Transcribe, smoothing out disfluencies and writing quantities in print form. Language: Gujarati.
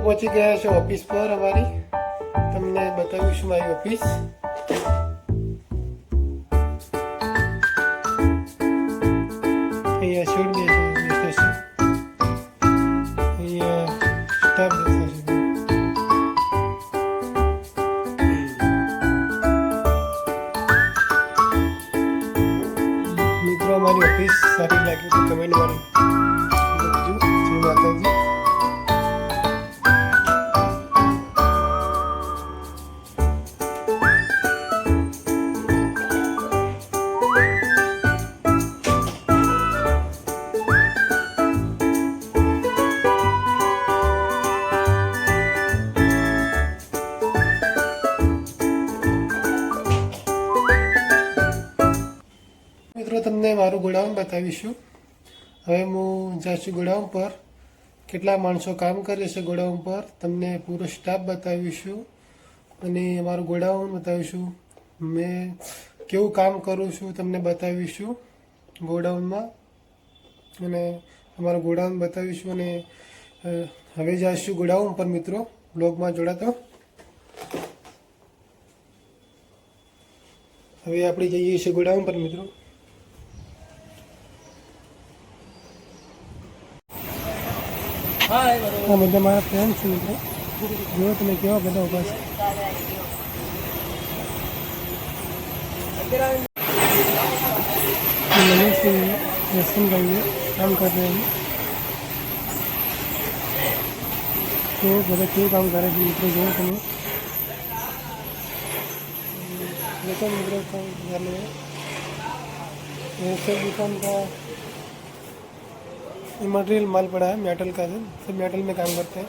પહોંચી ગયા છે ઓફિસ પર અમારી. તમને બતાવીશું મારી ઓફિસ. અહીંયા શેડ બેસે છે, અહીંયા સ્ટાફ બેસે છે. મિત્રો અમારી ઓફિસ સારી લાગી તો કમેન્ટ મારી લખજો. જય માતાજી. મિત્રો તમને મારું ગોડાઉન બતાવીશું. હવે હું જાશું ગોડાઉન પર. કેટલા માણસો કામ કરે છે ગોડાઉન પર તમને પૂરો સ્ટાફ બતાવીશું અને મારું ગોડાઉન બતાવીશું. મેં કેવું કામ કરું છું તમને બતાવીશું ગોડાઉનમાં અને અમારું ગોડાઉન બતાવીશું. અને હવે જાશું ગોડાઉન પર મિત્રો. બ્લોગમાં જોડાતો. હવે આપણે જઈએ છીએ ગોડાઉન પર મિત્રો. આ બધા મારા ફ્રેન્ડ છે મિત્રો. જો તમે કેવા બધા ઉભા છે. मनीष सिंह रेस्टन भाई काम कर रहे हैं. तो બધા કેવું કામ કરે છે મિત્રો જો તમે. देखो मित्रों काम घर में सब दुकान का मटेरियल माल पड़ा है मेटल का. सब मेटल में काम करते हैं.